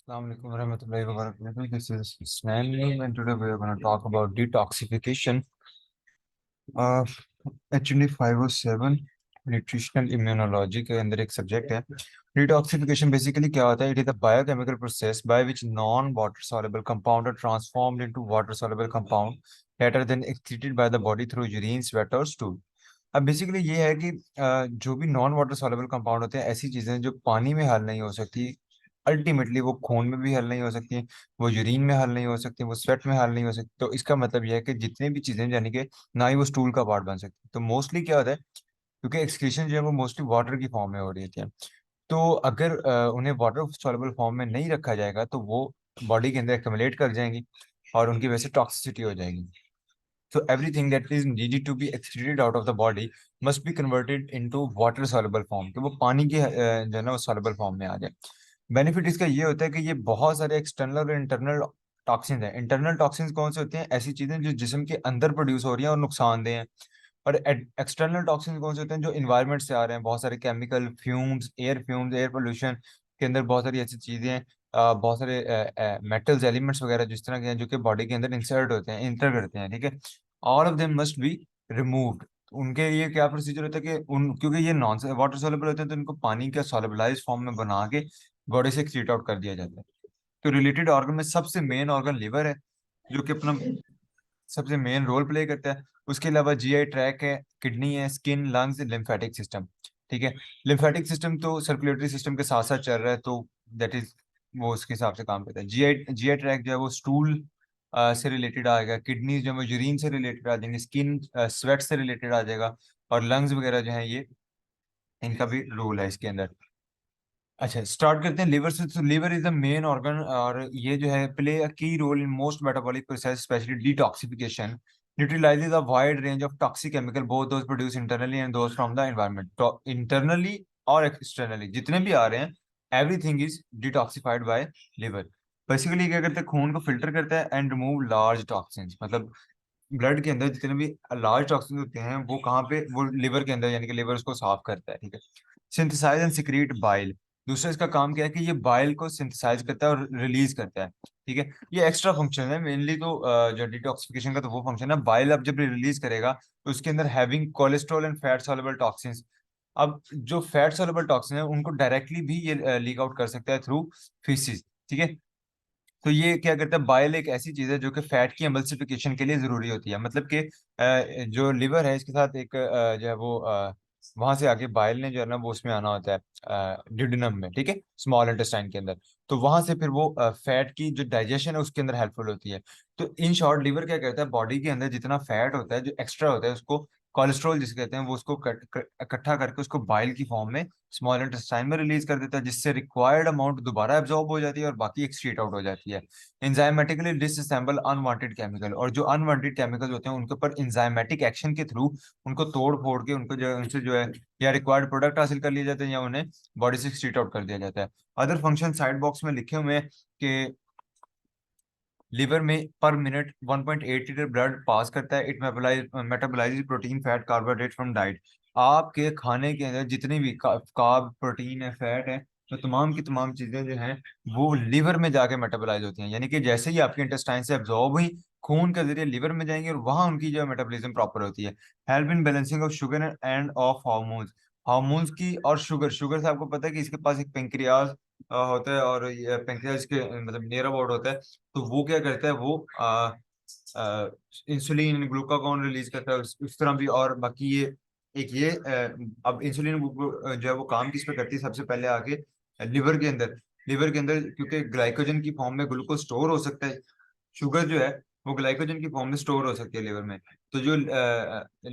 Assalamualaikum warahmatullahi wabarakatuh. This is Ismail, and today we are going to talk about detoxification. Uh, Actually 507 nutritional immunology के अंदर एक subject है। Detoxification basically क्या होता है? It is the biochemical process by which non water soluble compound are transformed into water soluble compound that are then excreted by the body through urine, sweat और stool. अब basically ये है कि जो भी नॉन वाटर सॉल्युबल कंपाउंड होते हैं, ऐसी चीजें जो पानी में हल नहीं हो सकती, अल्टीमेटली वो खून में भी हल नहीं हो सकती, वो यूरिन में हल नहीं हो सकती, वो स्वेट में हल नहीं हो सकती। तो इसका मतलब यह है कि जितनी भी चीजें, यानी कि ना ही वो स्टूल का पार्ट बन सकती। तो मोस्टली क्या होता है, क्योंकि एक्सक्रीशन जो है वो मोस्टली वाटर की फॉर्म में हो रही है, तो अगर उन्हें वाटर सॉल्युबल फॉर्म में नहीं रखा जाएगा तो वो बॉडी के अंदर एक्युमुलेट कर जाएंगी और उनकी वजह से टॉक्सिसिटी हो जाएगी। So everything that is needed to be excreted out of the body must be converted into water soluble form, कि वो पानी की जो है ना वो soluble form में आ जाए। बेनिफिट इसका ये होता है कि ये बहुत सारे एक्सटर्नल और इंटरनल टॉक्सिन्स हैं। इंटरनल टॉक्सिन्स कौन से होते हैं? ऐसी चीजें जो जिस्म के अंदर प्रोड्यूस हो रही हैं और नुकसानदेह हैं। और एक्सटर्नल टॉक्सिन्स कौन से होते हैं? जो इन्वायरमेंट से आ रहे हैं, बहुत सारे केमिकल फ्यूम्स, एयर पोल्यूशन के अंदर बहुत सारी ऐसी चीजें हैं, बहुत सारे मेटल्स एलिमेंट्स वगैरह जिस तरह के हैं, जो कि बॉडी के अंदर इंसर्ट होते हैं, इंटर करते हैं, ठीक है। All of them must be removed. उनके लिए क्या प्रोसीजर होता है कि उन क्योंकि ये नॉन वाटर सॉल्युबल होते हैं, तो इनको पानी का सॉल्युबलाइज फॉर्म में बना के बॉडी से एक्सक्रीट आउट कर दिया जाता है। तो रिलेटेड ऑर्गन में सबसे मेन ऑर्गन लिवर है, जो कि अपना सबसे मेन रोल प्ले करता है। उसके अलावा जीआई ट्रैक है, किडनी है, स्किन, लंग्स, लिम्फेटिक सिस्टम, ठीक है। लिम्फेटिक सिस्टम तो सर्कुलेटरी सिस्टम के साथ साथ चल रहा है, तो दैट इज वो उसके हिसाब से काम करता है। जीआई जीआई ट्रैक जो है वो स्टूल से रिलेटेड आएगा, किडनी जो है वो यूरिन से रिलेटेड आ जाएंगे, स्किन स्वेट से रिलेटेड आ जाएगा, और लंग्स वगैरह जो है ये इनका भी रोल है इसके अंदर। अच्छा, स्टार्ट करते हैं लिवर से। तो liver is the main organ, और ये जो है play a key role in most metabolic process, specially detoxification. Neutralizes a wide range of toxic chemical, both those produce internally and those from the environment. तो internally और externally जितने भी आ रहे हैं, everything is detoxified by liver. Basically क्या करते हैं? खून को फिल्टर करता है एंड रिमूव लार्ज टॉक्सिन्स। मतलब ब्लड के अंदर जितने भी लार्ज टॉक्सिन होते हैं वो कहाँ पे? वो लिवर के अंदर, यानी कि लिवर उसको साफ करता है, ठीक है। Synthesize and secrete bile. दूसरा इसका काम क्या है कि ये बाइल को सिंथेसाइज करता है और रिलीज करता है, ठीक है। ये एक्स्ट्रा फंक्शन है मेनली। तो जो डिटॉक्सिफिकेशन का तो वो फंक्शन है। बाइल अब जब रिलीज करेगा तो उसके अंदर having cholesterol and fat soluble toxins. अब जो फैट सॉल्युबल टॉक्सिन है उनको डायरेक्टली भी ये लीक आउट कर सकता है थ्रू फीसिस, ठीक है। तो ये क्या करता है? बाइल एक ऐसी चीज है जो कि फैट की एमल्सिफिकेशन के लिए जरूरी होती है। मतलब कि जो लिवर है इसके साथ एक जो है वो वहां से आके बाइल ने जो है ना वो उसमें आना होता है डिडनम में, ठीक है, स्मॉल इंटेस्टाइन के अंदर। तो वहां से फिर वो फैट की जो डाइजेशन है उसके अंदर हेल्पफुल होती है। तो इन शॉर्ट लिवर क्या करता है? बॉडी के अंदर जितना फैट होता है जो एक्स्ट्रा होता है उसको कोलेस्ट्रॉल जिसे कहते हैं, वो उसको इकट्ठा करके उसको बाइल की फॉर्म में स्मॉल इंटेस्टाइन में रिलीज कर देता है, जिससे रिक्वायर्ड अमाउंट दोबारा एब्जॉर्ब हो जाती है और बाकी एक्सक्रीट आउट हो जाती है। एंजाइमेटिकली डिसअसेंबल अनवांटेड केमिकल, और जो अनवांटेड केमिकल होते हैं उनके ऊपर एंजाइमेटिक एक्शन के थ्रू उनको तोड़ फोड़ के उनको जो है उनसे जो है या रिक्वायर्ड प्रोडक्ट हासिल कर लिए जाते हैं या उन्हें बॉडी से एक्सक्रीट आउट कर दिया जाता है। अदर फंक्शन साइड बॉक्स में लिखे हुए हैं कि लिवर में पर मिनट 1.8 लीटर ब्लड पास करता है। It metabolize protein, fat, carbohydrate from diet. आपके खाने के अंदर जितनी भी कार्ब, प्रोटीन है, फैट है, तो तमाम की तमाम चीजें जो हैं वो लिवर में जाके मेटाबोलाइज होती हैं। यानी कि जैसे ही आपके इंटेस्टाइन से एब्जॉर्ब हुई, खून के जरिए लिवर में जाएंगे और वहां उनकी जो मेटाबॉलिज्म प्रॉपर होती है। Help in balancing of sugar end of hormones. Hormones की और शुगर, शुगर से आपको पता है कि इसके पास एक पेंक्रियाज होता है, और ये पेंक्रियाज के मतलब नियर अबाउट होता है। तो वो क्या करता है? वो इंसुलिन, ग्लूकागॉन रिलीज करता है उस तरह भी। और बाकी ये एक ये अब इंसुलिन जो है वो काम किस पे करती है? सबसे पहले आके लिवर के अंदर। लिवर के अंदर क्योंकि ग्लाइकोजन की फॉर्म में ग्लूकोज स्टोर हो सकता है, शुगर जो है वो ग्लाइकोजन की फॉर्म में स्टोर हो सकती है लिवर में। तो जो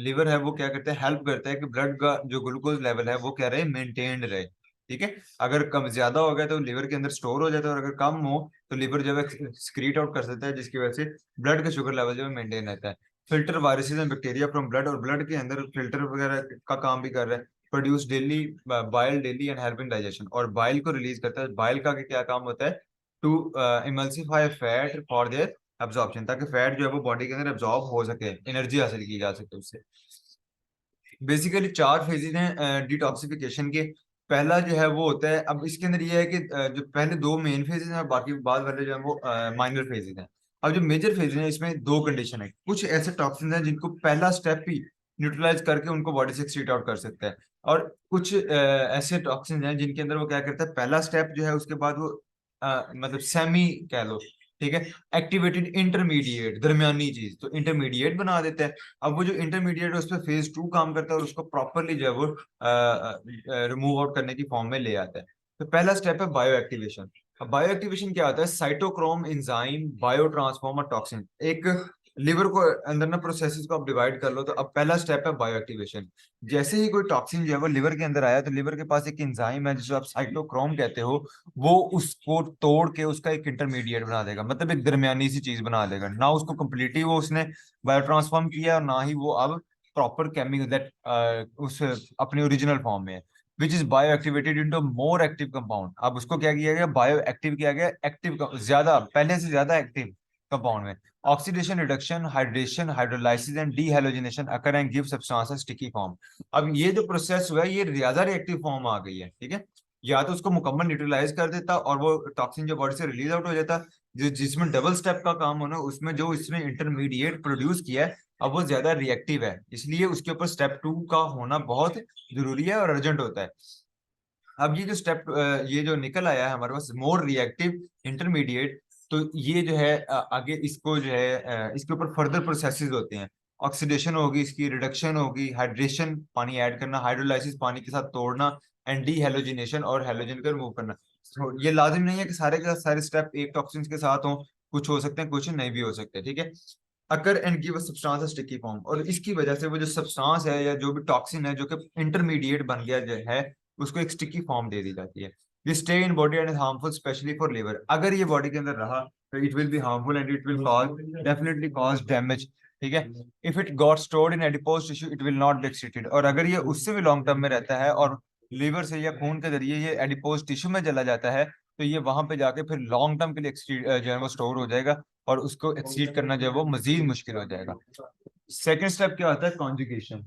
लिवर है वो क्या करता है? हेल्प करता है कि ब्लड का जो ग्लूकोज लेवल है वो क्या रहे? मेंटेन्ड रहे, ठीक है। अगर कम ज्यादा हो गया तो लिवर के अंदर स्टोर हो जाता है, और अगर कम हो तो लिवर जो है स्क्रीट आउट कर सकता है, जिसकी वजह से ब्लड का शुगर लेवल जो है मेंटेन रहता है। Filter viruses and bacteria from blood, और ब्लड के अंदर फिल्टर वगैरह का काम भी कर रहा है। Produce daily bile daily and help in digestion, और बाइल को रिलीज करता है। बाइल का क्या काम होता है? To emulsify fat for their absorption, ताकि फैट जो है वो बॉडी के अंदर एब्जॉर्ब हो सके, एनर्जी हासिल की जा सके उससे। बेसिकली चार फेजेज हैं डिटॉक्सिफिकेशन के। पहला जो है वो होता है, अब इसके अंदर ये है कि जो पहले दो मेन फेजेस हैं और बाकी बाद वाले जो है वो माइनर फेजेस हैं। अब जो मेजर फेज है इसमें दो कंडीशन है, कुछ ऐसे टॉक्सिन हैं जिनको पहला स्टेप ही न्यूट्रलाइज करके उनको बॉडी से एक्सक्रीट आउट कर सकता है, और कुछ ऐसे टॉक्सिन हैं जिनके अंदर वो क्या करता है, पहला स्टेप जो है उसके बाद वो मतलब सेमी कह लो, ठीक है, एक्टिवेटेड इंटरमीडिएट दरमियानी चीज तो इंटरमीडिएट बना देता है। अब वो जो इंटरमीडिएट है उस पर फेज टू काम करता है और उसको प्रॉपरली जो है वो रिमूव आउट करने की फॉर्म में ले आता है। तो पहला स्टेप है बायो एक्टिवेशन। अब बायो एक्टिवेशन क्या होता है, cytochrome enzyme bio transformer toxin, एक लिवर को अंदर ना प्रोसेसेस को आप डिवाइड कर लो, तो अब पहला स्टेप है बायो एक्टिवेशन। जैसे ही कोई टॉक्सिन जो है वो लिवर के अंदर आया तो लिवर के पास एक एंजाइम है जिसे आप साइटोक्रोम कहते हो, वो उसको तोड़ के उसका एक इंटरमीडिएट बना देगा, मतलब एक दरमियानी सी चीज बना देगा ना, उसको कंप्लीटली वो उसने बायो ट्रांसफॉर्म किया और ना ही वो अब प्रॉपर केमिकल दैट उस अपने ओरिजिनल फॉर्म में है, which is bio activated into more active compound. अब उसको क्या किया गया, बायो एक्टिव किया गया, एक्टिव ज्यादा पहले से ज्यादा एक्टिव कंपाउंड में। Oxidation reduction hydration hydrolysis and dehydrogenation occur and give substance sticky form. अब ये जो प्रोसेस हुआ है ये ज्यादा रिएक्टिव फॉर्म आ गई है, ठीक है, या तो उसको मुकम्मल न्यूट्रलाइज कर देता और वो टॉक्सिन जो बॉडी से रिलीज आउट हो जाता, जिसमें डबल स्टेप का काम होना, उसमें जो इसने इंटरमीडिएट प्रोड्यूस किया है अब वो ज्यादा रिएक्टिव है, इसलिए उसके ऊपर स्टेप टू का होना बहुत जरूरी है और अर्जेंट होता है। अब ये जो स्टेप ये जो निकल आया है हमारे पास मोर रिएक्टिव इंटरमीडिएट, तो ये जो है आगे इसको जो है इसके ऊपर फर्दर प्रोसेसेस होते हैं, ऑक्सीडेशन होगी, इसकी रिडक्शन होगी, हाइड्रेशन पानी ऐड करना, हाइड्रोलाइसिस पानी के साथ तोड़ना, एंड डी हेलोजिनेशन और हेलोजन को रिमूव करना। तो ये लाजिम नहीं है कि सारे के सारे स्टेप एक टॉक्सिन के साथ हों, कुछ हो सकते हैं कुछ नहीं भी हो सकते, ठीक है। Occur and give a substance sticky form, और इसकी वजह से वो जो सब्सटेंस है या जो भी टॉक्सिन है जो कि इंटरमीडिएट बन गया जो है उसको एक स्टिकी फॉर्म दे दी जाती है। This stay in body and is harmful specially for liver, अगर ये बॉडी के अंदर रहा तो it will be harmful and it will cause definitely cause damage, ठीक है। If it got stored in adipose tissue it will not be excreted, और अगर ये उससे भी लॉन्ग टर्म में रहता है और लीवर से या खून के जरिए ये एडिपोज टिश्यू में चला जाता है, तो ये वहां पे जाके फिर लॉन्ग टर्म के लिए जो है वो स्टोर हो जाएगा और उसको एक्सीड करना जो है वो मजीद मुश्किल हो जाएगा। सेकेंड स्टेप क्या होता है, conjugation.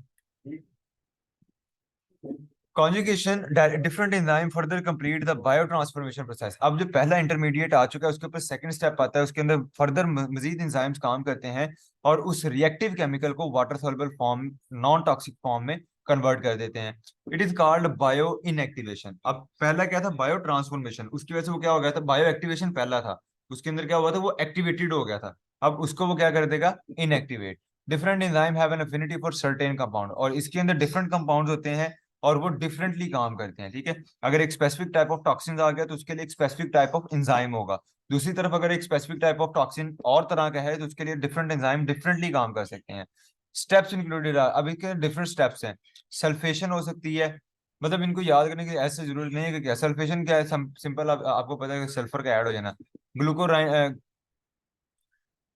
Conjugation different enzyme further complete the bio transformation process. अब जो पहला इंटरमीडिएट आ चुका है उसके ऊपर सेकंड स्टेप आता है, उसके अंदर फर्दर मजीद एंजाइम्स काम करते हैं और उस रिएक्टिव केमिकल को water soluble form non toxic form में कन्वर्ट कर देते हैं। It is called bio inactivation. अब पहला क्या था, बायो ट्रांसफॉर्मेशन, उसकी वजह से वो क्या हो गया था, बायो एक्टिवेशन पहला था, उसके अंदर क्या हुआ था, वो एक्टिवेटेड हो गया था, अब उसको वो क्या कर देगा, inactivate. Different enzyme have an affinity for certain compound, और इसके अंदर डिफरेंट कंपाउंड्स होते हैं और वो डिफरेंटली काम करते हैं, ठीक है। अगर एक स्पेसिफिक टाइप ऑफ टॉक्सिन आ गया तो उसके लिए एक स्पेसिफिक टाइप ऑफ एंजाइम होगा, दूसरी तरफ अगर एक स्पेसिफिक टाइप ऑफ टॉक्सिन और तरह का है तो उसके लिए डिफरेंट एंजाइम डिफरेंटली काम कर सकते हैं। स्टेप्स इंक्लूडेड, अभी के डिफरेंट स्टेप्स हैं। सल्फेशन हो सकती है, मतलब इनको याद करने की ऐसे जरूरत नहीं है कि क्या सल्फेशन क्या है, सिंपल आपको पता है कि सल्फर का ऐड हो जाना। ग्लूको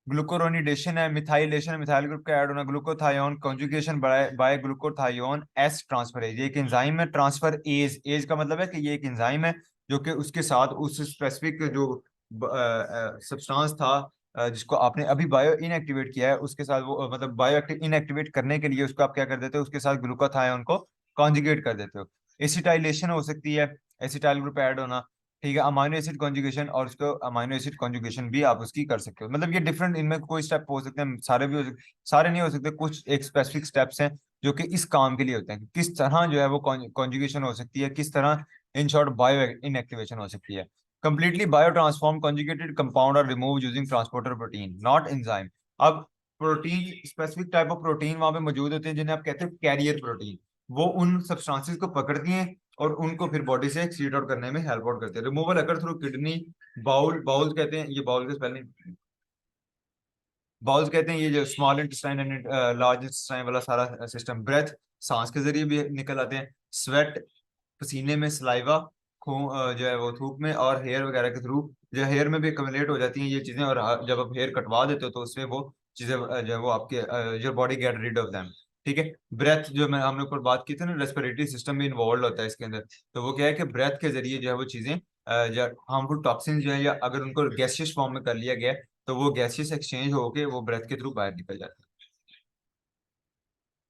ग्लूकोरोनिडेशन है, मिथाइलेशन है, मिथाइल ग्रुप का ऐड होना, ग्लूकोथायोन कॉन्जुगेशन बाय ग्लूकोथायोन एस ट्रांसफरेज, ये एक एंजाइम है, ट्रांसफर एज, एज का मतलब है कि ये एक एंजाइम है जो कि उसके साथ उस स्पेसिफिक जो सब्सटेंस था जिसको आपने अभी बायो इनएक्टिवेट किया है उसके साथ वो मतलब बायो इनएक्टिवेट करने के लिए उसको आप क्या कर देते हो, उसके साथ ग्लूकोथायोन को कॉन्जुगेट कर देते हो। एसिटाइलेशन हो सकती है, एसिटाइल ग्रुप ऐड होना, ठीक है। अमाइनो एसिड कॉन्जुगेशन, और उसको अमाइनो एसिड कॉन्जुगेशन भी आप उसकी कर सकते हो, मतलब ये डिफरेंट, इनमें कोई स्टेप हो सकते हैं, सारे भी हो सकते, सारे नहीं हो सकते, कुछ एक स्पेसिफिक स्टेप्स हैं जो कि इस काम के लिए होते हैं कि किस तरह जो है वो कॉन्जुगेशन हो सकती है, किस तरह इन शॉर्ट बायो इनएक्टिवेशन हो सकती है। Completely bio transform conjugated compound are remove using transporter protein not enzyme. अब protein, specific type of protein वहां पे मौजूद होते हैं जिन्हें आप कहते हैं कैरियर प्रोटीन, वो उन सब्सटेंसेस को पकड़ती हैं और उनको फिर बॉडी से एक्सीड आउट करने में हेल्प आउट करते हैं। Removal occur through kidney, bowel, bowel कहते हैं, ये बाउल के स्पेलिंग, बाउल्स कहते हैं ये जो small intestine and large intestine वाला सारा सिस्टम, ब्रेथ सांस के जरिए भी निकल आते हैं, स्वेट पसीने में, सलाइवा जो है वो थूक में, और हेयर वगैरह के थ्रू जो हेयर में भी कम्युलेट हो जाती हैं ये चीजें, और जब आप हेयर कटवा देते हो तो उसमें वो चीजें जो है वो आपके your body get rid of them, ठीक है। ब्रेथ जो मैं हमने ऊपर बात की थी ना, रेस्पिरेटरी सिस्टम भी इन्वॉल्व होता है इसके अंदर, तो वो क्या है कि ब्रेथ के जरिए जो है वो चीजें जो हार्मफुल टॉक्सिन जो है या अगर उनको गैसियस फॉर्म में कर लिया गया तो वो गैसेस एक्सचेंज होके वो ब्रेथ के थ्रू बाहर निकल जाता है।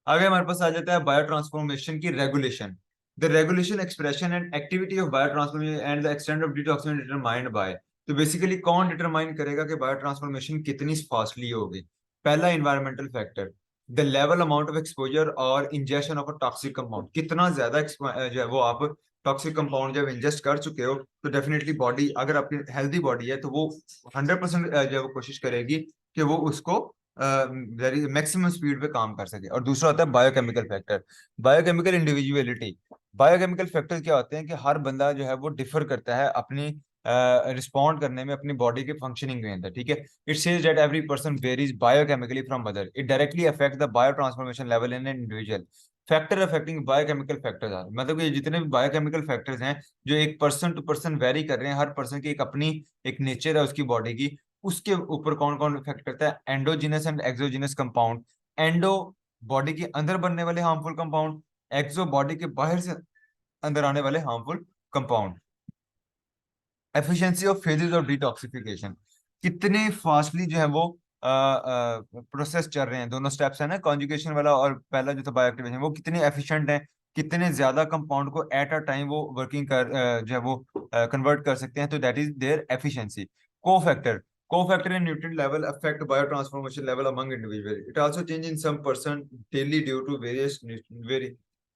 आगे हमारे पास आ जाता है बायो ट्रांसफॉर्मेशन की regulation. The regulation expression and activity of biotransformation and the extent of detoxification determined by. तो बेसिकली कौन डिटरमाइन करेगा कि बायोट्रांसफॉर्मेशन कितनी फास्टली होगी? पहला environmental factor, the level amount of exposure और injection of a toxic compound, कितना ज्यादा जो है वो आप टॉक्सिक कंपाउंड जब इंजेस्ट कर चुके हो तो डेफिनेटली बॉडी, अगर आपकी हेल्दी बॉडी है तो वो 100% जो है वो कोशिश करेगी कि वो उसको वेरी मैक्सिमम स्पीड पे काम कर सके। और दूसरा होता है biochemical factor, biochemical individuality. Biochemical factors क्या होते हैं कि हर बंदा जो है वो डिफर करता है अपनी रिस्पॉन्ड करने में अपनी बॉडी के फंक्शनिंग के अंदर, ठीक है। It says that every person varies biochemically from other, it directly affect the bio transformation level in an individual. Factor affecting biochemical factors are, मतलब ये जितने भी बायोकेमिकल फैक्टर्स हैं जो एक पर्सन टू पर्सन वेरी कर रहे हैं, हर पर्सन की एक अपनी एक नेचर है उसकी बॉडी की, उसके ऊपर कौन कौन इफेक्ट करता है? Endogenous and exogenous compound. Endo body के अंदर बनने वाले हार्मफुल कंपाउंड, एक्सो बॉडी के बाहर से अंदर आने वाले harmful compound. Efficiency of phases of detoxification, कितने फास्टली जो है वो प्रोसेस चल रहे हैं, दोनों स्टेप्स है ना, कॉन्जुगेशन वाला और पहला जो था बायोएक्टिवेशन, वो कितने एफिशिएंट हैं, कितने ज्यादा कंपाउंड को एट अ टाइम वो वर्किंग कर जो है वो कन्वर्ट कर सकते हैं, तो that is their efficiency. Cofactor, cofactor in nutrient level affect bio transformation level among individual, it also change in some person daily due to various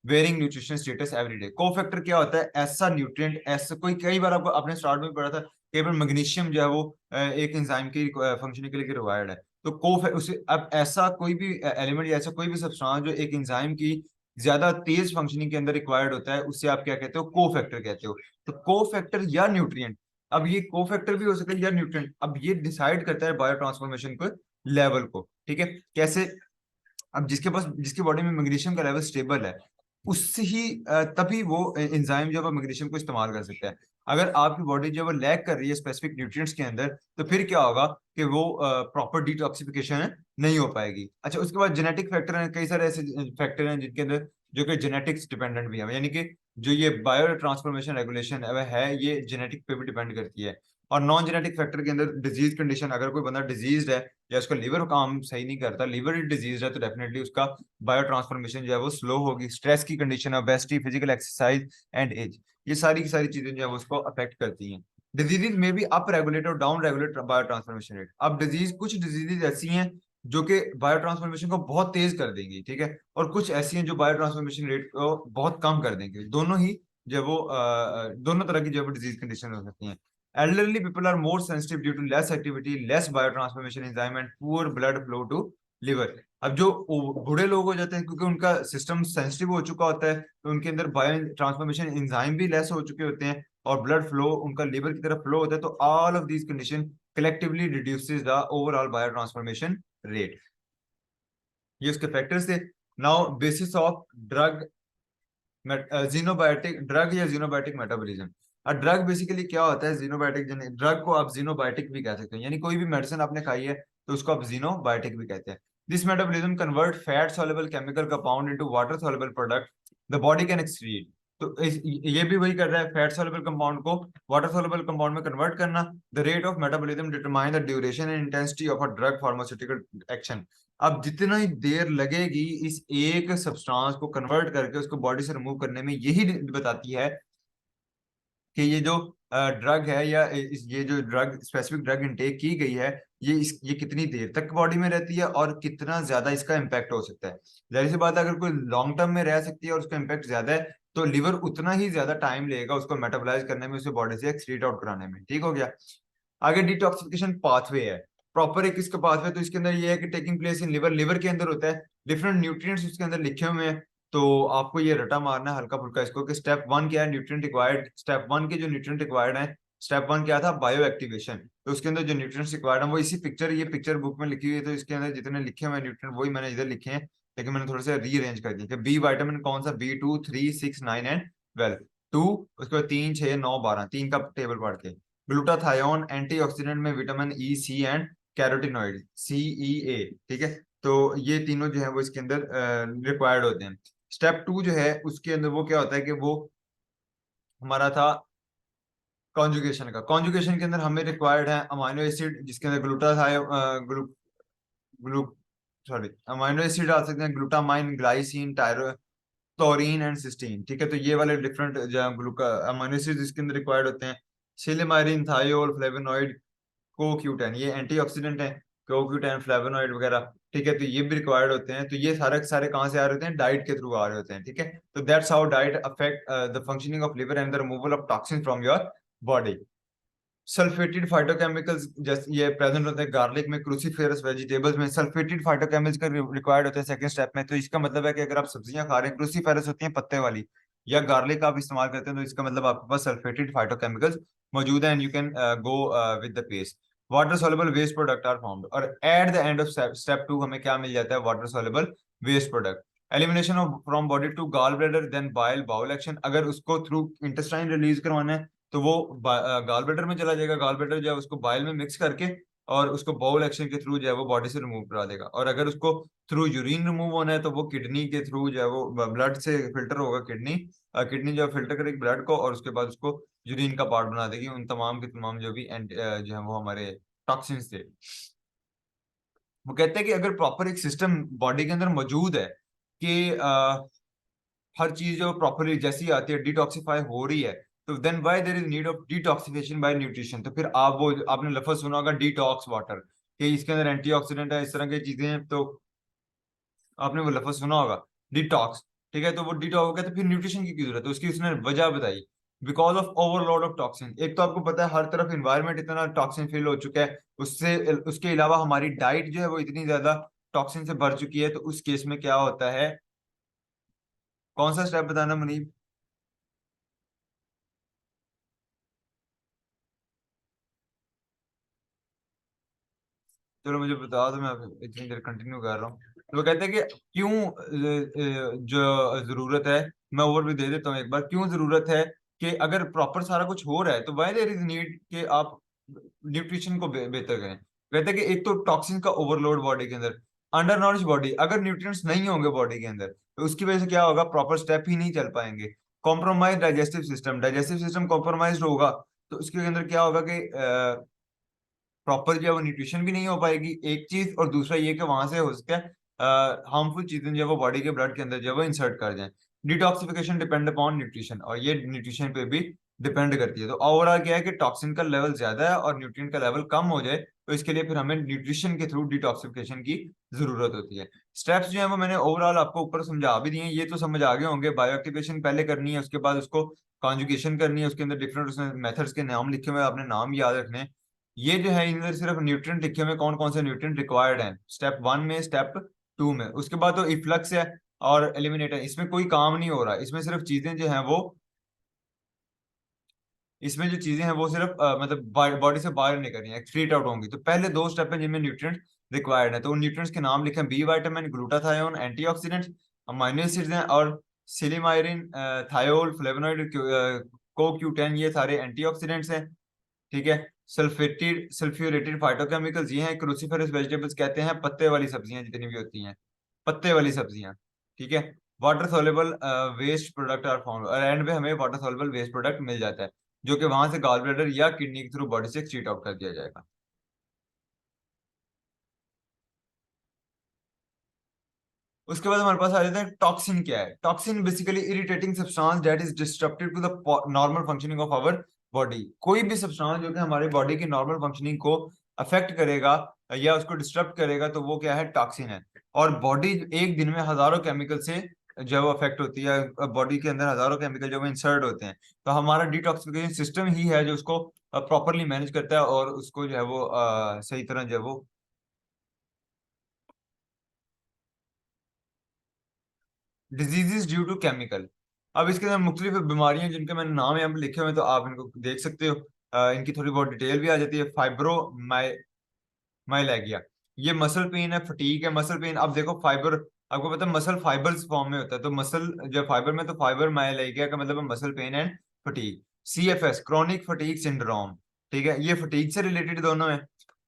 varying nutrition status every day. Cofactor क्या होता है? ऐसा nutrient, ऐसा कोई, कई बार आपको आपने start में पढ़ा था, कई बार मैग्नीशियम जो है वो एक एंजाइम की फंक्शनिंग के लिए रिक्वायर्ड है, तो उसे अब ऐसा कोई भी एलिमेंट या ऐसा कोई भी सब्सटेंस जो एक एंजाइम की ज्यादा तेज फंक्शनिंग के अंदर रिक्वायर्ड होता है, उससे आप क्या कहते हो? कोफैक्टर कहते हो। तो कोफैक्टर या न्यूट्रिएंट, अब ये कोफैक्टर भी हो सकता है या न्यूट्रिएंट, अब ये डिसाइड करता है बायो ट्रांसफॉर्मेशन को लेवल को, ठीक है। कैसे? अब जिसके पास, जिसकी बॉडी में मैग्नीशियम का लेवल स्टेबल है, उससे ही तभी वो एंजाइम जो है मैग्नीशियम को इस्तेमाल कर सकता है। अगर आपकी बॉडी जो है वो लैक कर रही है स्पेसिफिक न्यूट्रिएंट्स के अंदर, तो फिर क्या होगा कि वो प्रॉपर डिटॉक्सिफिकेशन नहीं हो पाएगी। अच्छा, उसके बाद जेनेटिक फैक्टर हैं, कई सारे ऐसे फैक्टर हैं जिनके अंदर जो कि जेनेटिक्स डिपेंडेंट भी है, यानी कि जो ये बायो ट्रांसफॉर्मेशन रेगुलेशन है ये जेनेटिक पे भी डिपेंड करती है। और नॉन जेनेटिक फैक्टर के अंदर डिजीज कंडीशन, अगर कोई बंदा डिजीज है या उसका लीवर काम सही नहीं करता, लीवर डिजीज है, तो डेफिनेटली उसका बायो ट्रांसफॉर्मेशन जो है वो स्लो होगी। स्ट्रेस की condition, obesity, physical exercise and age, ये सारी की सारी चीजें जो है वो उसको अफेक्ट करती हैं। डिजीज में भी अप रेगुलेट और down regulate bio transformation rate. अब डिजीज, कुछ डिजीजेज ऐसी हैं जो कि बायो ट्रांसफॉर्मेशन को बहुत तेज कर देंगी, ठीक है, और कुछ ऐसी हैं जो बायो ट्रांसफॉर्मेशन रेट को बहुत कम कर देंगे। दोनों ही जो वो दोनों तरह की जो डिजीज कंडीशन हो सकती हैं। Elderly people are more sensitive due to less activity, less biotransformation enzyme and poor blood flow to liver। अब जो बूढ़े लोग हो जाते हैं क्योंकि उनका सिस्टम सेंसिटिव हो चुका होता है, तो उनके अंदर बायो ट्रांसफॉर्मेशन एंजाइम भी लेस हो चुके होते हैं और ब्लड फ्लो उनका लिवर की तरफ फ्लो होता है, तो all of these condition collectively reduces the overall bio transformation rate. ये उसके फैक्टर्स थे। Now basis of drug, xenobiotic drug या जीनोबायोटिक मेटाबॉलिज्म। और ड्रग बेसिकली क्या होता है? जीनोबायोटिक, ड्रग को आप जीनोबायोटिक भी कह सकते हैं, यानी कोई भी मेडिसिन आपने खाई है तो उसको आप जीनोबायोटिक भी कहते हैं। This metabolism convert fat soluble chemical compound into water soluble product the body can excrete. तो ये भी वही कर रहा है, फैट सॉल्युबल कंपाउंड को वाटर सॉल्युबल कंपाउंड में कन्वर्ट करना। The rate of metabolism determine the duration and intensity of a drug pharmaceutical action. अब जितना ही देर लगेगी इस एक सब्सटेंस को कन्वर्ट करके उसको बॉडी से रिमूव करने में, यही बताती है कि ये जो ड्रग है या ये जो ड्रग स्पेसिफिक ड्रग इनटेक की गई है, ये कितनी देर तक बॉडी में रहती है और कितना ज्यादा इसका इम्पैक्ट हो सकता है। जाहिर सी बात है, अगर कोई लॉन्ग टर्म में रह सकती है और उसका इम्पैक्ट ज्यादा है, तो लिवर उतना ही ज्यादा टाइम लेगा उसको मेटाबोलाइज करने में, उसे बॉडी से एक्सक्रीट आउट कराने में। ठीक हो गया। आगे डिटॉक्सिफिकेशन पाथवे है, प्रॉपर एक इसका पाथवे, तो इसके अंदर ये है कि taking place in liver, liver के अंदर होता है, डिफरेंट न्यूट्रिएंट्स उसके अंदर लिखे हुए हैं। तो आपको ये रटा मारना है हल्का फुल्का इसको कि स्टेप वन क्या है, न्यूट्रिएंट रिक्वायर्ड। स्टेप वन के जो न्यूट्रिएंट रिक्वायर्ड है, स्टेप वन क्या था? Bio activation. तो उसके अंदर जो न्यूट्रिएंट्स रिक्वायर्ड है वो इसी पिक्चर, ये पिक्चर बुक में लिखी हुई है, तो इसके अंदर जितने लिखे हुए न्यूट्रिएंट वही मैंने इधर लिखे हैं, लेकिन मैंने थोड़ा सा रीअरेंज कर दिया कि बी विटामिन कौन सा, B2, 3, 6, 9 एंड 12। टू, उसके बाद 3, 6, 9, 12, तीन का टेबल पढ़ के। ग्लूटाथायोन एंटीऑक्सीडेंट में vitamin E, C and carotenoid, CEA, ठीक है। तो ये तीनों जो है वो इसके अंदर रिक्वायर्ड होते हैं। स्टेप टू जो है उसके अंदर वो क्या होता है कि वो हमारा था कॉन्जुगेशन का। कॉन्जुगेशन के अंदर हमें रिक्वायर्ड है अमाइनो एसिड, जिसके अंदर glutathio glu glu sorry amino acid आ सकते हैं, glutamine, glycine, taurine and cysteine, ठीक है। तो ये वाले डिफरेंट जो ग्लूका अमीनो एसिड्स इसके अंदर रिक्वायर्ड होते हैं। सिलिमारिन, थायोल, फ्लेवोनॉइड, कोक्यूटेन, ये एंटीऑक्सीडेंट है। कोक्यूटेन, फ्लेवोनॉइड वगैरह, ठीक है। तो ये भी रिक्वायर्ड होते हैं। तो ये सारे के सारे कहाँ से आ रहे होते हैं? डाइट के थ्रू आ रहे होते हैं, ठीक है। तो that's how diet affect the functioning of liver and the removal of toxin from your body. Sulfated phytochemicals जैसे ये प्रेजेंट होते हैं गार्लिक में, क्रूसीफेरस वेजिटेबल्स में सल्फेटेड फाइटोकेमिकल्स का रिक्वायर्ड होते हैं सेकंड स्टेप में। तो इसका मतलब है कि अगर आप सब्जियां खा रहे हैं, क्रूसीफेरस होती हैं पत्ते वाली, या गार्लिक आप इस्तेमाल करते हैं, तो इसका मतलब आपके पास सल्फेटेड फाइटोकेमिकल्स मौजूद है, and you can go with the paste. Water soluble waste product are found, और at the end of step two हमें क्या मिल जाता है? Water soluble waste product. Elimination of from body to gall bladder then bile bowel action, अगर उसको through intestine release करवाना है तो वो गॉल ब्लैडर में चला जाएगा। गॉल ब्लैडर जो है उसको बाइल में मिक्स करके और उसको बाउल एक्शन के थ्रू जो है वो बॉडी से रिमूव करा देगा। और अगर उसको थ्रू यूरिन रिमूव होना है तो वो किडनी के थ्रू जो है वो ब्लड से फिल्टर होगा। किडनी किडनी जो फिल्टर करेगी ब्लड को, और उसके बाद उसको यूरिन का पार्ट बना देगी। उन तमाम के तमाम जो भी जो है वो हमारे टॉक्सिन्स थे। वो कहते हैं कि अगर प्रॉपर एक सिस्टम बॉडी के अंदर मौजूद है कि हर चीज जो प्रॉपरली जैसी आती है डिटॉक्सिफाई हो रही है, तो then why there is need of detoxification by nutrition. तो फिर आप वो आपने लफ्ज सुना होगा डिटॉक्स वाटर, कि इसके अंदर एंटीऑक्सीडेंट है, इस तरह की चीजें हैं। तो आपने वो लफ्ज सुना होगा डिटॉक्स, ठीक है। तो वो डिटॉक्स कहते हैं, फिर न्यूट्रिशन की जरूरत है उसकी। उसने वजह बताई, because of overload of toxin. एक तो आपको पता है हर तरफ इन्वायरमेंट इतना टॉक्सिन फिल हो चुका है, उससे उसके अलावा हमारी डाइट जो है वो इतनी ज्यादा टॉक्सिन से भर चुकी है। तो उस केस में क्या होता है? कौन सा स्टेप बताना मुनीब? चलो मुझे बता दो, मैं इतनी देर कंटिन्यू कर रहा हूँ। तो वो कहते हैं कि क्यों जो जरूरत है, मैं ओवर भी दे देता हूँ एक बार, क्यों जरूरत है कि अगर प्रॉपर सारा कुछ हो रहा है तो वाई देयर इज नीड कि आप न्यूट्रिशन को बेहतर करें। कहते हैं कि एक तो टॉक्सिन का ओवरलोड बॉडी के अंदर, अंडर नॉरिश बॉडी, अगर न्यूट्रिएंट्स नहीं होंगे बॉडी के अंदर तो उसकी वजह से क्या होगा? प्रॉपर स्टेप ही नहीं चल पाएंगे। Compromise digestive system, digestive system compromise होगा तो उसके अंदर क्या होगा कि प्रॉपर जो है वो न्यूट्रिशन भी नहीं हो पाएगी, एक चीज। और दूसरा ये कि वहां से हो सके हार्मफुल चीजें जो है वो बॉडी के ब्लड के अंदर जो है वो इंसर्ट कर जाएं। डिटॉक्सिफिकेशन डिपेंड अपॉन न्यूट्रिशन, और ये न्यूट्रिशन पे भी डिपेंड करती है। तो ओवरऑल क्या है कि टॉक्सिन का लेवल ज्यादा है और न्यूट्रिएंट का लेवल कम हो जाए, तो इसके लिए फिर हमें न्यूट्रिशन के थ्रू डिटॉक्सिफिकेशन की जरूरत होती है। स्टेप्स जो है वो मैंने ओवरऑल आपको ऊपर समझा भी दिए हैं, ये तो समझ आ गए होंगे। बायो एक्टिवेशन पहले करनी है, उसके बाद उसको कॉन्जुगेशन करनी है, उसके अंदर डिफरेंट उसमें मेथड्स के नाम लिखे हुए हैं, आपने नाम याद रखने हैं। ये जो है इधर सिर्फ न्यूट्रिएंट लिखे हुए, कौन कौन से न्यूट्रिएंट रिक्वायर्ड हैं स्टेप वन में, स्टेप टू में। उसके बाद तो इफ्लक्स है और एलिमिनेट है, इसमें कोई काम नहीं हो रहा। इसमें सिर्फ चीजें जो हैं वो, इसमें जो चीजें हैं वो सिर्फ मतलब बॉडी से बाहर निकल रही हैं, एक्सक्रीट आउट होंगी। तो पहले दो स्टेप हैं जिनमें न्यूट्रिएंट रिक्वायर्ड है। तो उन न्यूट्रिएंट्स के नाम लिखे हैं: B vitamin, glutathione, antioxidant, amino acids हैं, और सिलिमायरिन, थायोल, फ्लेवोनॉइड, कोक्यूटेन, ये सारे एंटीऑक्सीडेंट्स हैं, ठीक है। सल्फेटेड सल्फ्यूरेटेड फाइटोकेमिकल्स ये हैं। क्रूसीफेरस वेजिटेबल्स कहते हैं पत्ते वाली सब्जियां जितनी भी होती हैं, पत्ते वाली सब्जियां, ठीक है। Water soluble waste product are found, और एंड में हमें वाटर सोल्युबल वेस्ट प्रोडक्ट मिल जाता है जो कि वहां से गॉल ब्लैडर या किडनी के थ्रू बॉडी से एक्सक्रीट आउट कर दिया जाएगा। उसके बाद हमारे पास आ जाता है टॉक्सिन। क्या है toxin? Basically irritating substance that is disruptive to the normal functioning of our body. कोई भी सब्सटेंस जो कि हमारी बॉडी की नॉर्मल फंक्शनिंग को अफेक्ट करेगा या उसको डिस्टर्ब करेगा, तो वो क्या है? टॉक्सिन है। और बॉडी एक दिन में हजारों केमिकल से जो है वो अफेक्ट होती है, बॉडी के अंदर हजारों केमिकल जो है इंसर्ट होते हैं। तो हमारा डिटॉक्सिफिकेशन सिस्टम ही है जो उसको प्रॉपरली मैनेज करता है और उसको जो है वो सही तरह जो है वो डिजीजेस ड्यू टू केमिकल। अब इसके अंदर मुख्तलिफ बीमारियां जिनके मैंने नाम यहाँ पे लिखे हुए हैं, तो आप इनको देख सकते हो। इनकी थोड़ी बहुत डिटेल भी आ जाती है। फाइब्रो माइलैगिया, ये मसल पेन है, फटीक है। मसल पेन, अब देखो फाइबर, आपको पता है मसल फाइबर्स फॉर्म में होता है, तो मसल जब फाइबर में, तो फाइबर माइलैगिया का मतलब है muscle pain and fatigue. CFS, chronic fatigue syndrome, ठीक है। ये फटीक से रिलेटेड दोनों है।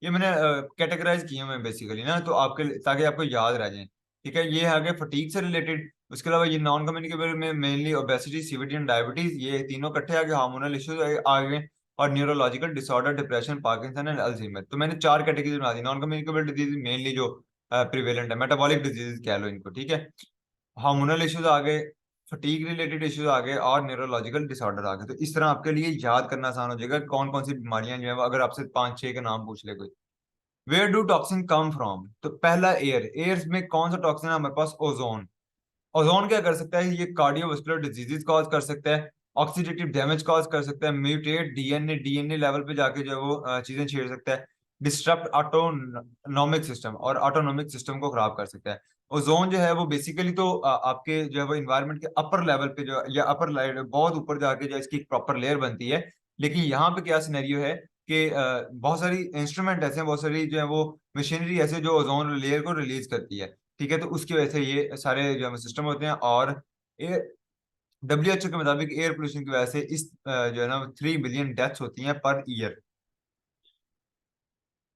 ये मैंने कैटेगराइज किए हुए हैं बेसिकली ना, तो आपके ताकि आपको याद रह जाए, ठीक है। ये आ गया फटीक से रिलेटेड। उसके अलावा ये नॉन कम्युनिकेबल में mainly obesity, CVD and diabetes, ये तीनों इकट्ठे आ गए। हार्मोनल इश्यूज आ गए, और neurological disorder, depression, Parkinson and Alzheimer. तो मैंने चार कैटेगरी बना दी। नॉन कम्युनिकेबल डिजीज मेनली जो प्रिवेलेंट है, मेटाबॉलिक डिजीज कह लो इनको, ठीक है। हार्मोनल इश्यूज आ गए, फटीग रिलेटेड इश्यूज आ गए और न्यूरोलॉजिकल डिसऑर्डर आ गए। तो इस तरह आपके लिए याद करना आसान हो जाएगा कौन कौन सी बीमारियां जो है अगर आपसे 5-6 के नाम पूछ ले कोई। Where do toxin come from? तो पहला एयर, एयर में कौन सा टॉक्सिन है हमारे पास? ओजोन। ओजोन क्या कर सकता है? ये कार्डियोवास्कुलर डिजीजेस कॉज कर सकता है, ऑक्सीडेटिव डैमेज कॉज कर सकता है, म्यूटेट डीएनए लेवल पे जाके जो है वो चीजें छेड़ सकता है, डिस्टर्ब ऑटोनॉमिक सिस्टम, और ऑटोनॉमिक सिस्टम को खराब कर सकता है। ओजोन जो है वो बेसिकली तो आपके जो है वो इन्वायरमेंट के अपर लेवल पे जो या अपर लायर बहुत ऊपर जाके जो इसकी एक प्रॉपर लेयर बनती है। लेकिन यहाँ पे क्या सिनेरियो है कि बहुत सारी इंस्ट्रूमेंट ऐसे हैं, बहुत सारी जो है वो मशीनरी ऐसे जो ओजोन लेयर को रिलीज करती है। ठीक है, तो उसकी वजह से ये सारे जो सिस्टम होते हैं। और डब्ल्यू एच ओ के मुताबिक एयर पोल्यूशन की वजह से इस जो है ना 3 बिलियन डेथ्स होती हैं पर ईयर।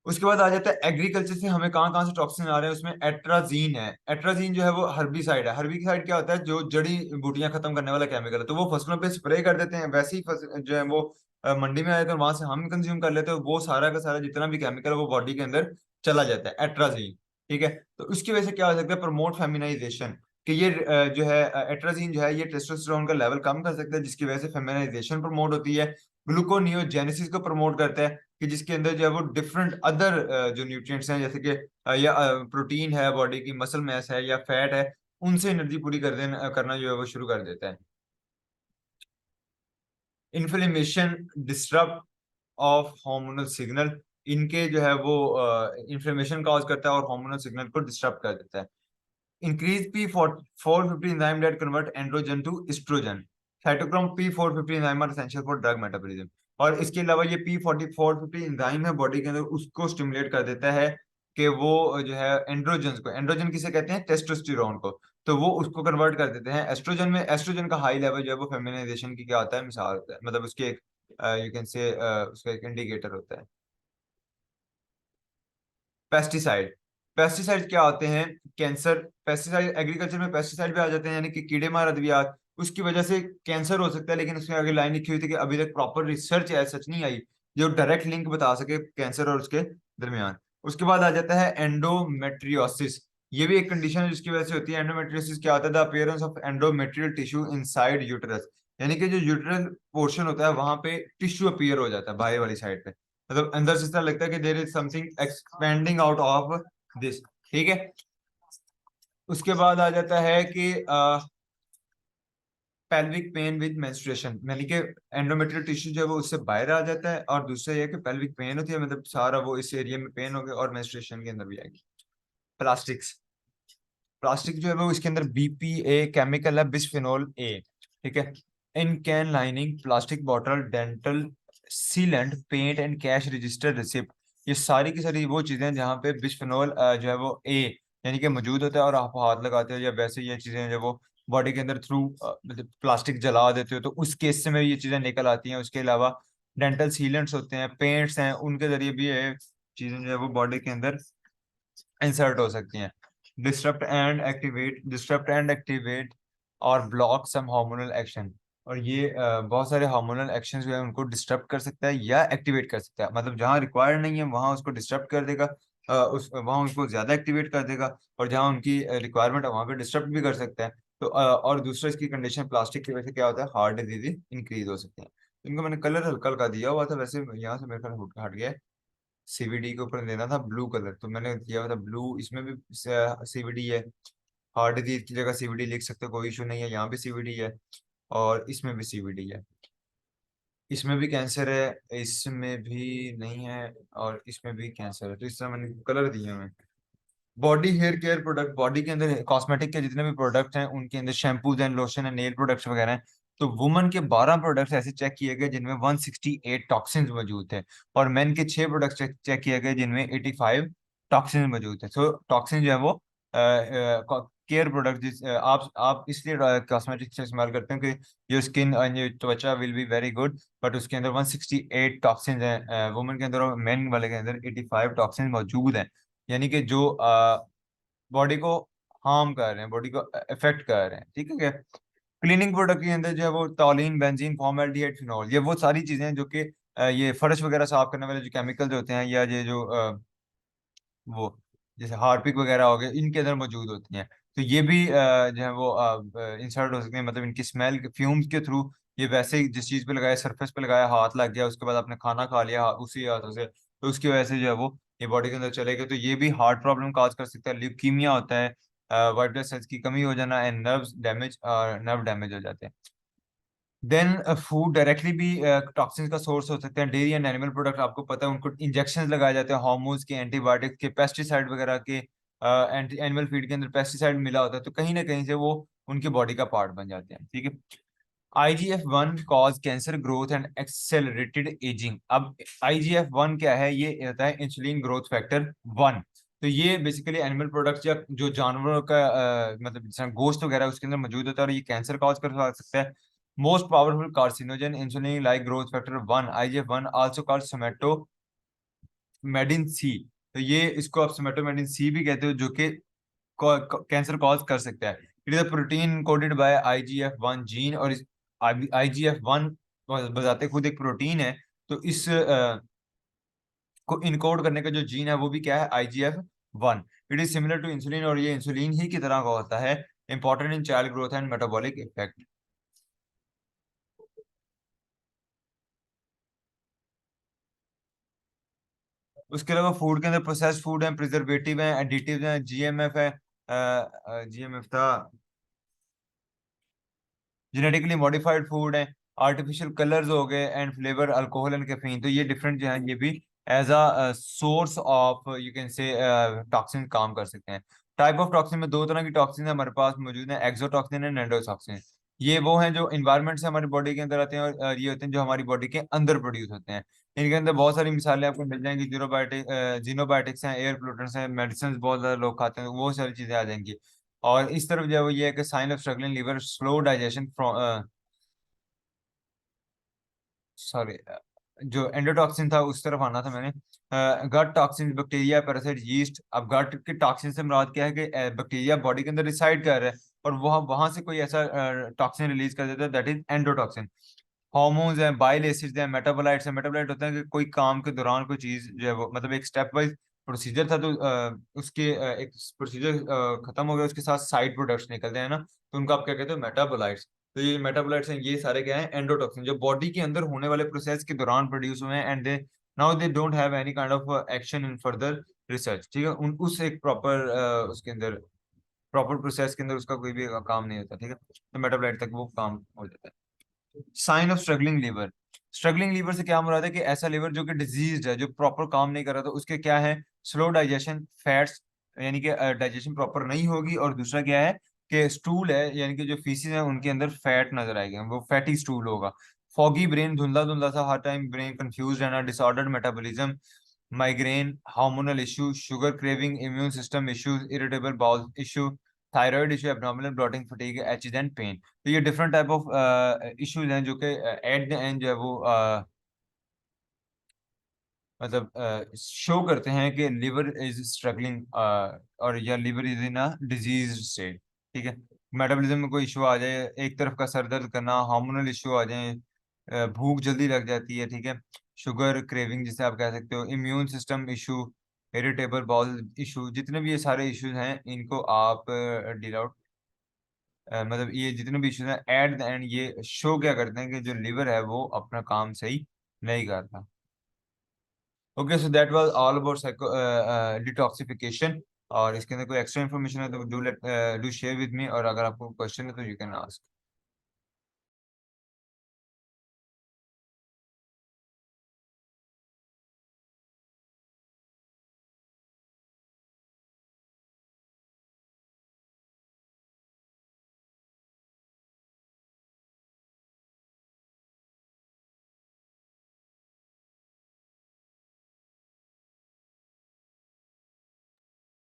उसके बाद आ जाता है एग्रीकल्चर से हमें कहाँ कहाँ से टॉक्सिन आ रहे हैं। उसमें एट्राजीन है। एट्राजीन जो है वो हर्बिसाइड है। हर्बिसाइड क्या होता है? जो जड़ी बूटियां खत्म करने वाला केमिकल है। तो वो फसलों पे स्प्रे कर देते हैं, वैसे ही जो है वो मंडी में आए तो वहां से हम कंज्यूम कर लेते हैं, वो सारा का सारा जितना भी केमिकल है वो बॉडी के अंदर चला जाता है, एट्राजीन। ठीक है, तो उसकी वजह से क्या हो सकता है? प्रमोट फेमिनाइजेशन, कि ये जो है एट्राजीन जो है ये टेस्टोस्टेरोन का लेवल कम कर सकता है, जिसकी वजह से फेमिनाइजेशन प्रमोट होती है। ग्लूकोनियोजेनेसिस को प्रमोट करता है, कि जिसके अंदर जो है वो डिफरेंट अदर जो न्यूट्रिएंट्स हैं, जैसे कि या प्रोटीन है, बॉडी की मसल मैस है या फैट है, उनसे एनर्जी पूरी करना जो है वो शुरू कर देता है। Inflammation, disturb of hormonal signal, इनके जो है वो इन्फ्लेमेशन कॉज करता है और हार्मोनल सिग्नल को डिस्टर्ब कर देता है। Increase P450 enzyme that convert androgen to estrogen. Cytochrome P450 enzyme are essential for drug metabolism. और इसके अलावा ये P450 एंजाइम है बॉडी के अंदर, उसको स्टिमुलेट कर देता है कि वो जो है एंड्रोजन को, एंड्रोजन किसे कहते हैं? टेस्टोस्टेरोन को। तो वो उसको कन्वर्ट कर देते हैं एस्ट्रोजन में। एस्ट्रोजन का हाई लेवल जो है वो फेमिनाइजेशन की क्या होता है? मिसाल होता है, मतलब उसके एक यू कैन से उसका एक इंडिकेटर होता है। पेस्टिसाइड, पेस्टिसाइड क्या होते हैं? कैंसर। पेस्टिसाइड एग्रीकल्चर में पेस्टिसाइड भी आ जाते हैं, यानी कि कीड़े मार अद्वियात। उसकी वजह से कैंसर हो सकता है, लेकिन उसमें आगे लाइन लिखी हुई थी कि अभी तक प्रॉपर रिसर्च है सच नहीं आई जो डायरेक्ट लिंक बता सके कैंसर और उसके दरमियान। उसके बाद आ जाता है एंडोमेट्रियोसिस। ये भी एक कंडीशन है जिसकी वजह से होती है। एंडोमेट्रियोसिस क्या होता है? The appearance of endometrial tissue inside uterus, यानी कि जो यूटेरल पोर्शन होता है वहां पे टिश्यू अपीयर हो जाता है बाहर वाली साइड पे, मतलब अंदर से इस तरह लगता है कि there is something expending out of this. ठीक है, उसके बाद आ जाता है कि पेल्विक पेन विद मेंस्ट्रुएशन, यानी कि एंडोमेट्रियल टिश्यू जो है वो उससे बाहर आ जाता है। और दूसरा ये है कि पेल्विक पेन होती है, मतलब सारा वो इस एरिया में पेन हो गया, और मेंस्ट्रुएशन के अंदर भी आएगी। प्लास्टिक्स, प्लास्टिक जो है वो इसके अंदर बीपीए केमिकल है, बिस्फेनोल ए। ठीक है, in can lining, plastic bottle, dental sealant, paint and cash register receipt, ये सारी की सारी वो चीजें हैं जहाँ पे बिस्फेनोल जो है वो ए यानी कि मौजूद होता है, और आप हाथ लगाते हो या वैसे ये चीजें जो वो बॉडी के अंदर थ्रू मतलब प्लास्टिक जला देते हो तो उस केस से में ये चीजें निकल आती हैं। उसके अलावा डेंटल सीलेंट्स होते हैं, पेंट्स हैं, उनके जरिए भी ये चीजें जो है वो बॉडी के अंदर इंसर्ट हो सकती हैं। डिस्टरप्ट एंड एक्टिवेट और ब्लॉक सम हार्मोनल एक्शन, और ये बहुत सारे हार्मोनल एक्शन जो है उनको डिस्टर्ब कर सकता है या एक्टिवेट कर सकता है, मतलब जहाँ रिक्वायर्ड नहीं है वहां उसको डिस्टर्ब कर देगा, उस वहां उनको ज्यादा एक्टिवेट कर देगा, और जहाँ उनकी रिक्वायरमेंट है वहां पे डिस्टर्ब भी कर सकता है। तो और दूसरा इसकी कंडीशन प्लास्टिक की वजह से क्या होता है? हार्ट डिजीज इंक्रीज हो सकते हैं। इनको मैंने कलर हल्का हल्का दिया हुआ था, वैसे यहाँ से मेरे ख्याल हट गया है। सीवीडी के ऊपर देना था ब्लू कलर, तो मैंने दिया हुआ था ब्लू। इसमें भी सीवीडी है। हार्ट डिजीज की जगह सीवीडी लिख सकते हो, कोई इशू नहीं है। यहाँ भी सीवीडी है और इसमें भी सीवीडी है। इसमें भी कैंसर है, इसमें भी नहीं है, और इसमें भी कैंसर है। तो इस तरह मैंने कलर दिए हुए हैं। Body hair care product, body के अंदर कॉस्मेटिक के जितने भी प्रोडक्ट हैं उनके अंदर shampoos and lotion and nail products वगैरह हैं। तो वुमन के 12 प्रोडक्ट्स ऐसे चेक किए गए जिनमें 168 टॉक्सिन्स मौजूद थे, और मेन के 6 प्रोडक्ट्स चेक किए गए जिनमें 85 टॉक्सिन्स मौजूद थे। तो टॉक्सिन जो है वो केयर प्रोडक्ट आप इसलिए कॉस्मेटिक्स इस्तेमाल करते हैं कि your स्किन और your त्वचा will be very good, but उसके अंदर 168 टॉक्सिन्स हैं वुमन के अंदर, और मेन वाले के अंदर 85 टॉक्सिन्स मौजूद हैं, यानी कि जो बॉडी को हार्म कर रहे हैं, बॉडी को इफेक्ट कर रहे हैं। ठीक है क्या? क्लीनिंग प्रोडक्ट के अंदर जो है वो टॉलिन, बेंजीन, फॉर्मेल्डिहाइड, फिनोल, ये वो सारी चीजें हैं जो कि ये फर्श वगैरह साफ करने वाले जो केमिकल्स होते हैं, या ये जो वो जैसे हार्पिक वगैरह हो गए, इनके अंदर मौजूद होती हैं। तो ये भी जो है वो इंसर्ट हो सकते हैं, मतलब इनकी स्मेल के फ्यूम्स के थ्रू। ये वैसे ही जिस चीज पे लगाया, सरफेस पे लगाया, हाथ लग गया, उसके बाद आपने खाना खा लिया उसी हाथों से, तो उसकी वजह से जो है वो ये बॉडी के अंदर चले गए, तो ये भी हार्ट प्रॉब्लम काज कर सकता है, ल्यूकीमिया होता है, व्हाइट ब्लड सेल्स की कमी हो जाना, and nerves damage, nerve damage हो जाते हैं। देन फूड डायरेक्टली भी टॉक्सिन का सोर्स हो सकते हैं। डेयरी एंड एनिमल प्रोडक्ट, आपको पता है उनको इंजेक्शन लगाए जाते हैं, हार्मोन्स के, एंटीबायोटिक्स के, पेस्टिसाइड वगैरह के, एंटी एनिमल फीड के अंदर पेस्टिसाइड मिला होता है, तो कहीं ना कहीं से वो उनकी बॉडी का पार्ट बन जाते हैं। ठीक है। IGF-1 cause cancer growth and accelerated ageing. अब IGF-1 क्या है? ये होता है इंसुलिन ग्रोथ फैक्टर 1। तो ये बेसिकली एनिमल प्रोडक्ट्स या जो जानवरों का मतलब जैसे गोश्त वगैरह उसके अंदर मौजूद होता है, और ये कैंसर कॉज कर सकता है। Most powerful carcinogen insulin like growth factor 1, IGF-1 also called somatomedin C. तो ये इसको आप सोमेटोमेडिन सी भी कहते हो, जो कि कैंसर कॉज कर सकता है। It is a protein coded by IGF-1 gene, और इस IGF-1 बताते खुद एक प्रोटीन है। तो इस को इनकोड करने का जो जीन है वो भी क्या है? IGF-1। It is similar to insulin, और ये इंसुलिन ही की तरह का होता है। Important in child growth and metabolic effect. उसके अलावा फूड के अंदर प्रोसेस्ड फूड है, प्रिजर्वेटिव है, एडिटिव है, GMF है, GMF था, जेनेटिकली मॉडिफाइड फूड है, आर्टिफिशियल कलर्स हो गए, and flavour, alcohol and caffeine. तो ये डिफरेंट जो है ये भी as a source of you can say toxin काम कर सकते हैं। टाइप ऑफ टॉक्सिन में दो तरह की टॉक्सिन हमारे पास मौजूद है, एक्सोटॉक्सिन एंड एंडोटॉक्सिन। ये वो हैं जो इन्वायरमेंट से हमारी बॉडी के अंदर आते हैं, और ये होते हैं जो हमारी बॉडी के अंदर प्रोड्यूस होते हैं। इनके अंदर बहुत सारी मिसालें आपको मिल जाएंगी, जीरोबायोटिक, जीनोबायोटिक्स हैं, एयर पोल्यूटेंट्स हैं, मेडिसिन बहुत ज्यादा लोग खाते हैं, तो वो सारी चीजें आ जाएंगी। और इस तरफ जो है वो ये है कि sign of struggling liver, slow digestion, sorry, जो एंडोटॉक्सिन था उस तरफ आना था मैंने। Gut toxin, bacteria, parasite, yeast. अब गट के टॉक्सिन से मुराद क्या है कि बैक्टीरिया बॉडी के अंदर रिसाइड कर रहा है, और वह वहां से कोई ऐसा टॉक्सिन रिलीज कर देता है, दैट इज एंडोटॉक्सिन। हॉर्मोन्स हैं, बाइल एसिड्स हैं, मेटाबोलाइट्स हैं। मेटाबोलाइट होता है कि कोई काम के दौरान कोई चीज जो है वो, मतलब एक स्टेप वाइज प्रोसीजर था, तो उसके एक प्रोसीजर खत्म हो गया, उसके साथ साइड प्रोडक्ट्स निकलते हैं ना, तो उनको आप क्या कहते हो? मेटाबोलाइट्स। तो ये मेटाबोलाइट्स हैं, ये सारे क्या हैं? एंडोटॉक्सिन, जो बॉडी के अंदर होने वाले प्रोसेस के दौरान प्रोड्यूस हुए हैं, and they now they don't have any kind of action in further research. ठीक है, उन उस एक प्रॉपर उसके अंदर, प्रॉपर प्रोसेस के अंदर उसका कोई भी काम नहीं होता। ठीक है, तो मेटाबोलाइट तक वो काम हो जाता है। Sign of struggling liver. Struggling liver से क्या मुराद है? कि ऐसा लीवर जो कि डिजीज है, जो प्रॉपर काम नहीं कर रहा, तो उसके क्या है? स्लो डाइजेशन, फैट्स, यानी कि डाइजेशन प्रॉपर नहीं होगी, और दूसरा क्या है? कि स्टूल है, यानी कि जो फीसिस है उनके अंदर फैट नजर आएगा, वो फैटी स्टूल होगा। फॉगी ब्रेन, धुंधला धुंधला सा, हर टाइम ब्रेन कंफ्यूज रहना, disordered metabolism, migraine, hormonal issue, sugar craving, immune system issues, irritable bowel issue, thyroid issue, abdominal bloating, fatigue, aches and pain. तो ये डिफरेंट टाइप ऑफ इश्यूज हैं जो कि एट द एंड जो है वो मतलब शो करते हैं कि लिवर इज स्ट्रगलिंग, और या liver is in a disease state. ठीक है। मेटाबॉलिज्म में कोई इशू आ जाए, एक तरफ का सर दर्द करना, हार्मोनल इशू आ जाए, भूख जल्दी लग जाती है। ठीक है। शुगर क्रेविंग जिसे आप कह सकते हो, immune system issue, irritable bowel issue, जितने भी ये सारे इश्यूज हैं इनको आप डील आउट, मतलब ये जितने भी इश्यूज हैं एट द एंड ये शो क्या करते हैं कि जो लिवर है वो अपना काम सही नहीं करता। Okay, so that was all about psycho detoxification. और इसके अंदर कोई एक्स्ट्रा इन्फॉर्मेशन है तो डू शेयर विद मी, और अगर आपको क्वेश्चन है तो यू कैन आस्क।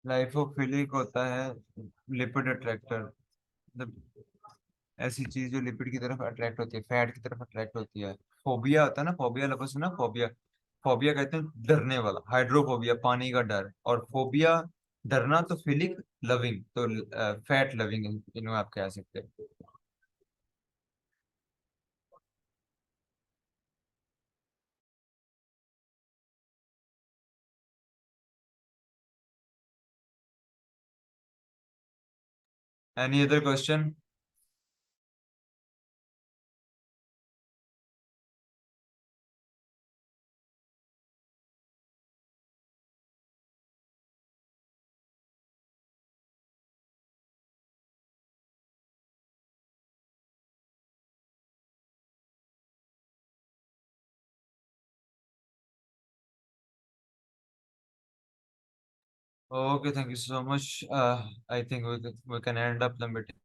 लाइपोफिलिक होता है लिपिड अट्रैक्टर, मतलब ऐसी चीज जो लिपिड की तरफ अट्रैक्ट होती है, फैट की तरफ अट्रैक्ट होती है। फोबिया होता है ना, फोबिया लफ्ज सुना? फोबिया, फोबिया कहते हैं डरने वाला, हाइड्रोफोबिया पानी का डर, और फोबिया डरना, तो फिलिक लविंग, तो फैट लविंग, इन्हें आप कह सकते हैं। Any other question? Okay, thank you so much. I think we can end up the meeting.